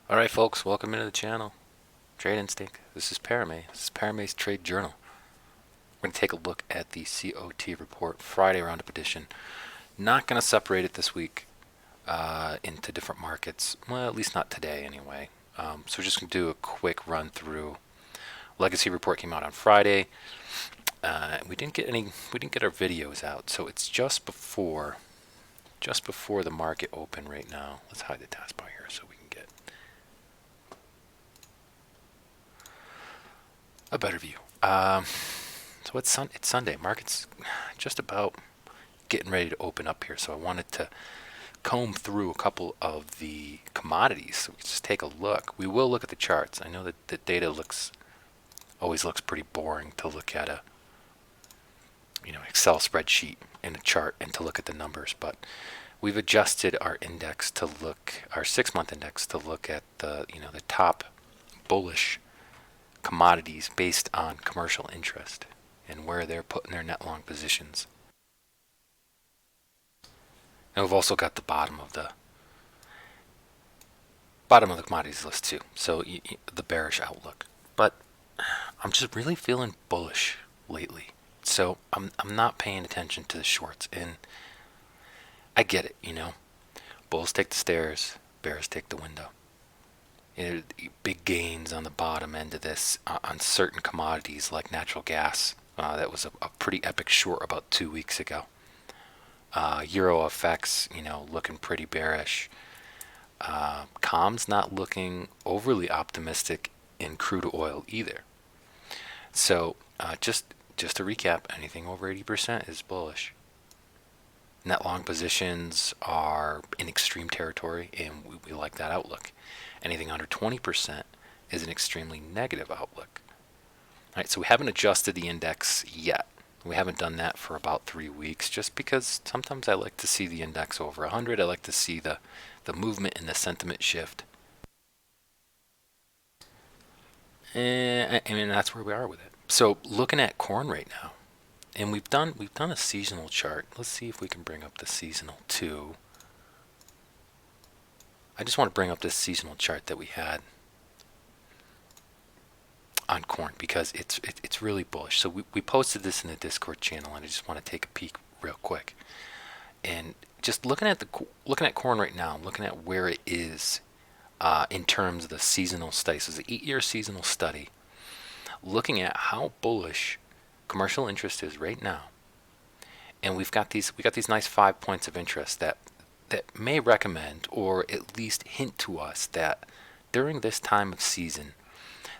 Alright folks, welcome into the channel. Trade Instinct. This is Paramay. This is Paramay's Trade Journal. We're going to take a look at the CoT report, Friday Roundup edition. Not going to separate it this week into different markets. Well, at least not today anyway. So we're just going to do a quick run through. Legacy report came out on Friday. We didn't get our videos out, so it's just before the market open right now. Let's hide the taskbar here so we can get a better view. So it's Sunday. Market's just about getting ready to open up here. So I wanted to comb through a couple of the commodities so we can just take a look. We will look at the charts. I know that the data always looks pretty boring to look at a Excel spreadsheet and a chart and to look at the numbers, but we've adjusted our index to look, our 6-month index to look at the top bullish commodities based on commercial interest and where they're putting their net long positions. And we've also got the bottom of the commodities list too. So the bearish outlook. But I'm just really feeling bullish lately. So I'm not paying attention to the shorts, and I get it, Bulls take the stairs, bears take the window. Big gains on the bottom end of this on certain commodities like natural gas. That was a pretty epic short about 2 weeks ago. Euro FX, looking pretty bearish. Com's not looking overly optimistic in crude oil either. So just to recap, anything over 80% is bullish. Net long positions are in extreme territory, and we like that outlook. Anything under 20% is an extremely negative outlook. All right, so we haven't adjusted the index yet. We haven't done that for about 3 weeks, just because sometimes I like to see the index over 100. I like to see the movement and the sentiment shift. And that's where we are with it. So looking at corn right now, and we've done a seasonal chart. Let's see if we can bring up the seasonal too. I just want to bring up this seasonal chart that we had on corn because it's really bullish. So we posted this in the Discord channel, and I just want to take a peek real quick. And just looking at corn right now, looking at where it is in terms of the seasonal study. So it's an 8-year seasonal study, looking at how bullish commercial interest is right now. And we got these nice 5 points of interest that may recommend or at least hint to us that during this time of season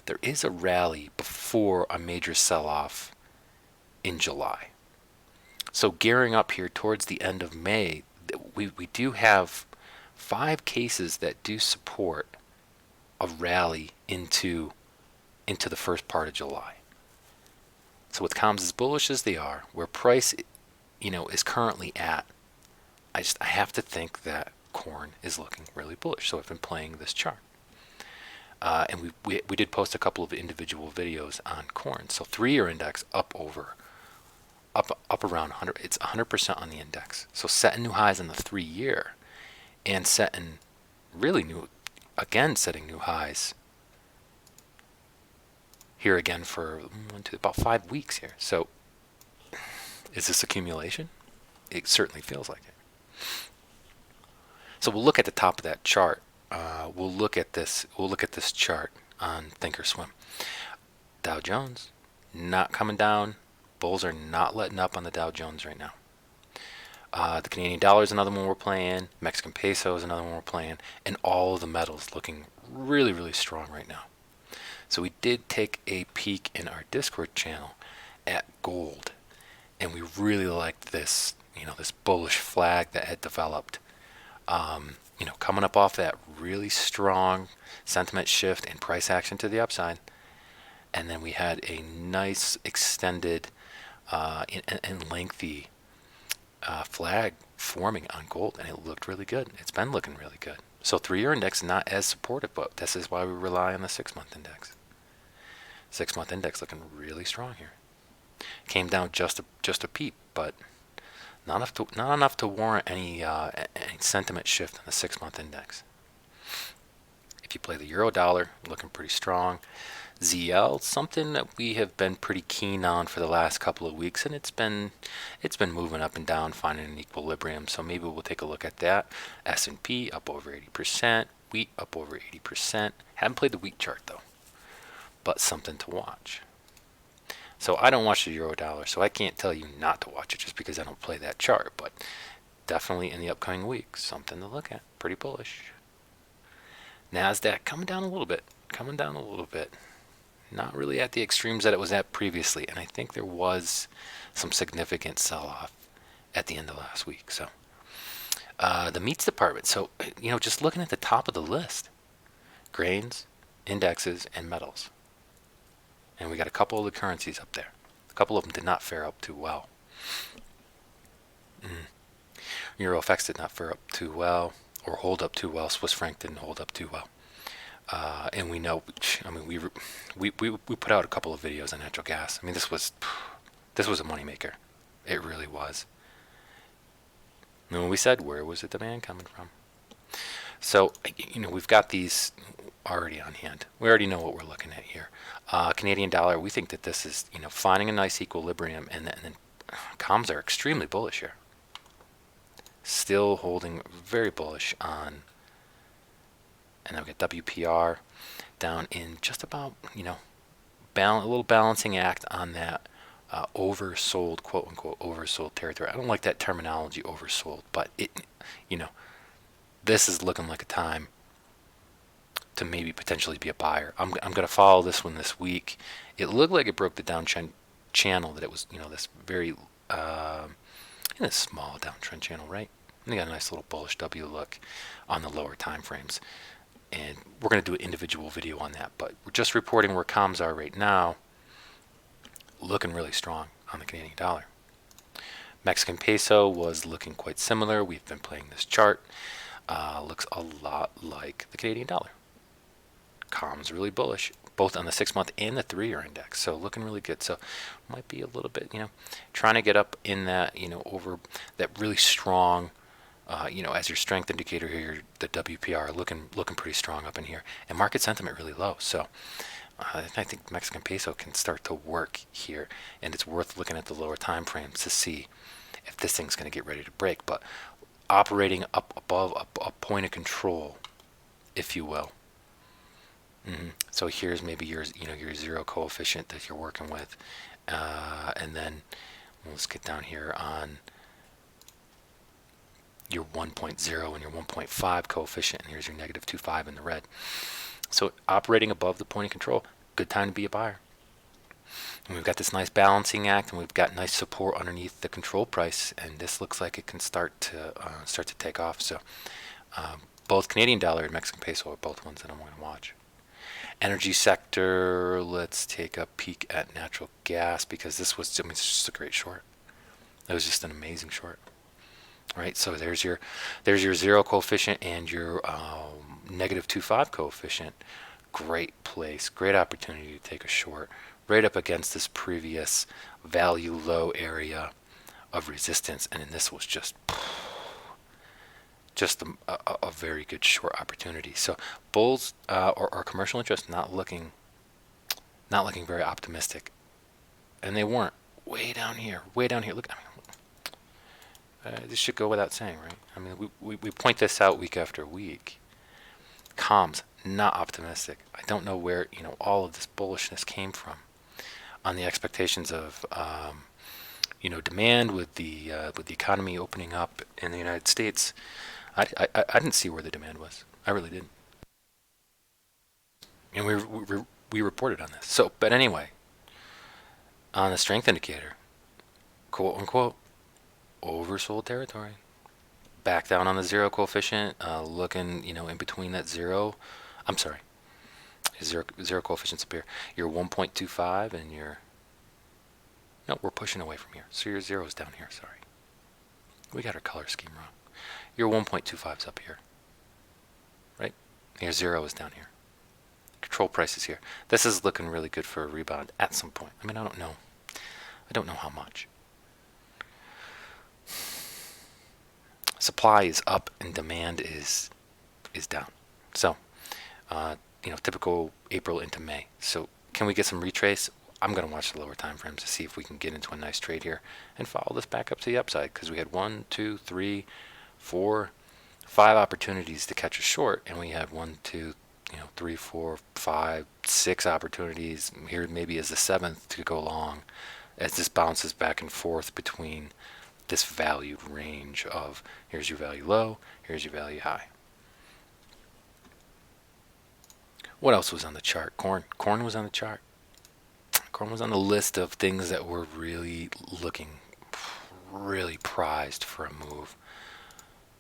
there is a rally before a major sell-off in July. So gearing up here towards the end of May, we do have 5 cases that do support a rally into the first part of July. So with comms as bullish as they are, where price is currently at, I have to think that corn is looking really bullish. So I've been playing this chart. And we did post a couple of individual videos on corn. So 3-year index up around 100. It's 100% on the index. So setting new highs on the 3-year, and setting new highs here again for about 5 weeks here. So is this accumulation? It certainly feels like it. So we'll look at the top of that chart. We'll look at this chart on Thinkorswim. Dow Jones not coming down. Bulls are not letting up on the Dow Jones right now. The Canadian dollar is another one we're playing. Mexican peso is another one we're playing. And all of the metals looking really, really strong right now. So we did take a peek in our Discord channel at gold. And we really liked this, this bullish flag that had developed. Coming up off that really strong sentiment shift and price action to the upside. And then we had a nice extended and lengthy flag forming on gold, and it looked really good. It's been looking really good. So 3-year index not as supportive, but this is why we rely on the 6-month index. 6-month index looking really strong here. Came down just a peep, but not enough to warrant any sentiment shift in the 6-month index. If you play the euro dollar, looking pretty strong. ZL, something that we have been pretty keen on for the last couple of weeks, and it's been moving up and down, finding an equilibrium. So maybe we'll take a look at that. S&P up over 80%, wheat up over 80%. Haven't played the wheat chart though, but something to watch. So I don't watch the euro dollar, so I can't tell you not to watch it just because I don't play that chart, but definitely in the upcoming weeks, something to look at. Pretty bullish. NASDAQ coming down a little bit. Not really at the extremes that it was at previously, and I think there was some significant sell-off at the end of last week. So the meats department. So just looking at the top of the list, grains, indexes, and metals. And we got a couple of the currencies up there. A couple of them did not fare up too well. EuroFX did not fare up too well, or hold up too well. Swiss franc didn't hold up too well. And we know, we put out a couple of videos on natural gas. I mean, this was a moneymaker. It really was. And when we said, where was the demand coming from? So, we've got these already on hand. We already know what we're looking at here. Canadian dollar, we think that this is, finding a nice equilibrium, and then comms are extremely bullish here. Still holding very bullish on, and then we got WPR down in just about, a little balancing act on that oversold, quote unquote, oversold territory. I don't like that terminology, oversold, but this is looking like a time to maybe potentially be a buyer. I'm going to follow this one this week. It looked like it broke the downtrend channel, that it was, this very, this small downtrend channel, right? And they got a nice little bullish W look on the lower time frames. And we're going to do an individual video on that, but we're just reporting where comms are right now. Looking really strong on the Canadian dollar. Mexican peso was looking quite similar. We've been playing this chart. Looks a lot like the Canadian dollar. Comms really bullish, both on the 6-month and the 3-year index. So looking really good. So might be a little bit, trying to get up in that, over that really strong, as your strength indicator here, the WPR looking pretty strong up in here, and market sentiment really low. So I think Mexican peso can start to work here, and it's worth looking at the lower time frames to see if this thing's going to get ready to break. But operating up above a point of control, if you will. So here's maybe your zero coefficient that you're working with, and then let's get down here on your 1.0 and your 1.5 coefficient, and here's your negative 2.5 in the red. So operating above the point of control, good time to be a buyer. And we've got this nice balancing act, and we've got nice support underneath the control price, and this looks like it can start to take off. So both Canadian dollar and Mexican peso are both ones that I'm going to watch. Energy sector, let's take a peek at natural gas, because this was, it's just a great short. It was just an amazing short. Right, so there's your zero coefficient and your negative 2.5 coefficient. Great place, great opportunity to take a short right up against this previous value low area of resistance, and then this was just a very good short opportunity. So bulls or commercial interest not looking very optimistic, and they weren't. Way down here. Look, this should go without saying, right? I mean, we point this out week after week. Comms not optimistic. I don't know where all of this bullishness came from, on the expectations of demand with the economy opening up in the United States. I didn't see where the demand was. I really didn't. And we reported on this. So, but anyway, on the strength indicator, quote unquote, oversold territory. Back down on the zero coefficient, looking in between that zero. I'm sorry, zero coefficients up here. Your 1.25 and your, no, we're pushing away from here. So your zero is down here. Sorry, we got our color scheme wrong. Your 1.25 is up here, right? Your zero is down here. Control price is here. This is looking really good for a rebound at some point. I mean, I don't know how much. Supply is up and demand is down. So typical April into May. So can we get some retrace? I'm going to watch the lower time frames to see if we can get into a nice trade here and follow this back up to the upside, because we had 1, 2, 3, 4, 5 opportunities to catch a short, and we had 1, 2, 3, 4, 5, 6 opportunities here, maybe as the 7th, to go long, as this bounces back and forth between this valued range of here's your value low, here's your value high. What else was on the chart? Corn was on the chart. Corn was on the list of things that were really looking really prized for a move.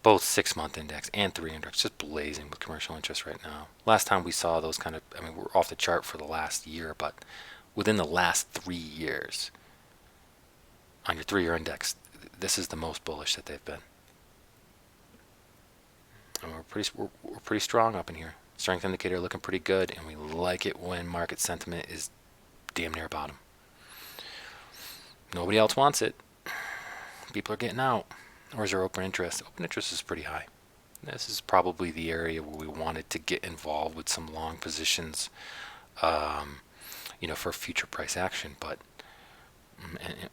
Both 6-month index and 3 index just blazing with commercial interest right now. Last time we saw those kind of, we're off the chart for the last year, but within the last 3 years, on your 3-year index, this is the most bullish that they've been. And we're pretty strong up in here. Strength indicator looking pretty good, and we like it when market sentiment is damn near bottom. Nobody else wants it. People are getting out. Where's our open interest? Open interest is pretty high. This is probably the area where we wanted to get involved with some long positions, for future price action. But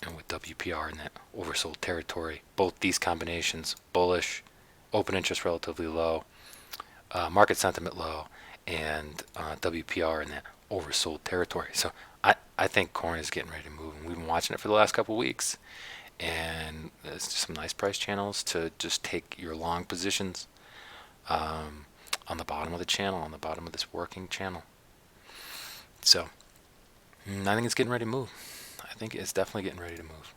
and with WPR in that oversold territory, both these combinations, bullish, open interest relatively low, market sentiment low, and WPR in that oversold territory. So I think corn is getting ready to move, and we've been watching it for the last couple of weeks. And there's some nice price channels to just take your long positions on the bottom of the channel, on the bottom of this working channel. So I think it's getting ready to move. I think it's definitely getting ready to move.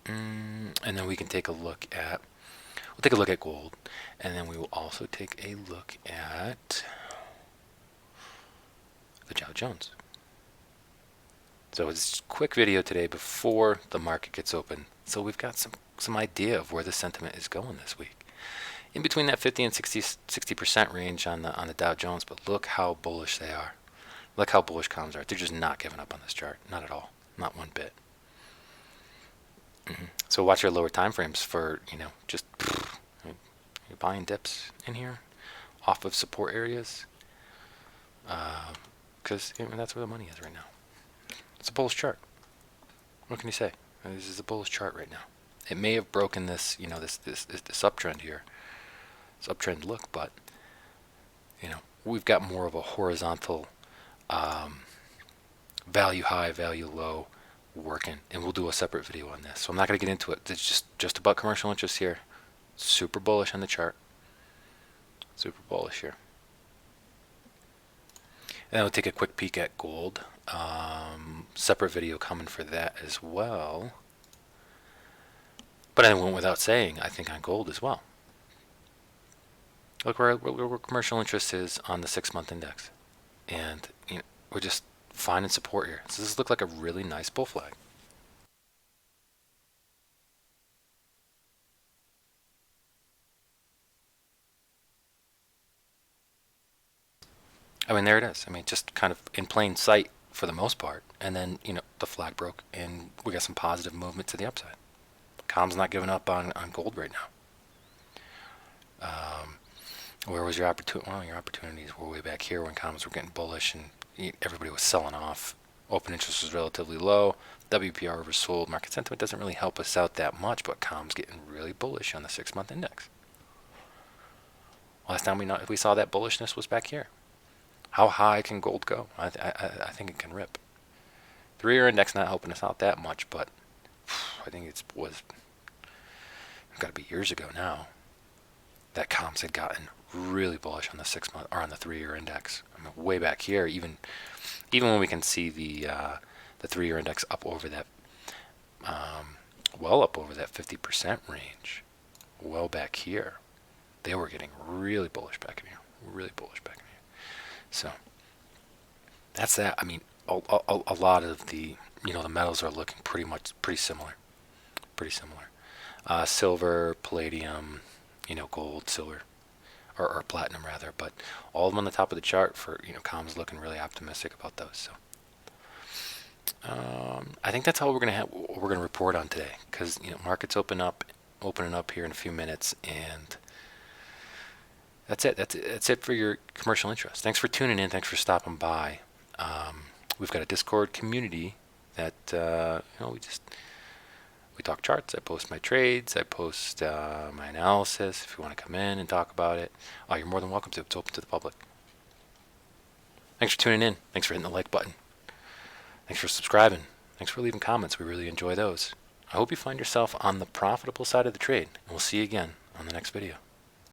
And then we can take a look at, we'll take a look at gold, and then we will also take a look at the Dow Jones. So it's a quick video today before the market gets open. So we've got some idea of where the sentiment is going this week. In between that 50 and 60% range on the Dow Jones, but look how bullish they are. Look how bullish comms are. They're just not giving up on this chart. Not at all. Not one bit. So watch your lower time frames for, just you're buying dips in here off of support areas. Because that's where the money is right now. It's a bullish chart. What can you say? This is a bullish chart right now. It may have broken this, this uptrend here, this uptrend look, but we've got more of a horizontal value high, value low working, and we'll do a separate video on this. So I'm not going to get into it. It's just about commercial interest here. Super bullish on the chart. Super bullish here. And then we'll take a quick peek at gold. Separate video coming for that as well. But I went without saying, I think on gold as well. Look where commercial interest is on the 6-month index. And we're just finding support here. So this looks like a really nice bull flag. There it is. Just kind of in plain sight for the most part. And then, the flag broke, and we got some positive movement to the upside. Com's not giving up on gold right now. Where was your opportunity? Well, your opportunities were way back here when comms were getting bullish and everybody was selling off. Open interest was relatively low. WPR oversold. Market sentiment doesn't really help us out that much, but com's getting really bullish on the 6-month index. Last time we saw that bullishness was back here. How high can gold go? I think it can rip. 3-year index not helping us out that much, but I think it's got to be years ago now that comms had gotten really bullish on the 6-month or on the 3-year index. Way back here, even when we can see the 3-year index up over that, well up over that 50% range, well back here, they were getting really bullish back in here, really bullish back in here. So that's that. A lot of the the metals are looking pretty similar. Silver, palladium, gold, silver, or platinum rather, but all of them on the top of the chart for comms looking really optimistic about those. So I think that's all we're gonna report on today, because markets opening up here in a few minutes, and That's it. That's it for your commercial interest. Thanks for tuning in. Thanks for stopping by. We've got a Discord community that we talk charts. I post my trades. I post my analysis. If you want to come in and talk about it, you're more than welcome to. It's open to the public. Thanks for tuning in. Thanks for hitting the like button. Thanks for subscribing. Thanks for leaving comments. We really enjoy those. I hope you find yourself on the profitable side of the trade, and we'll see you again on the next video.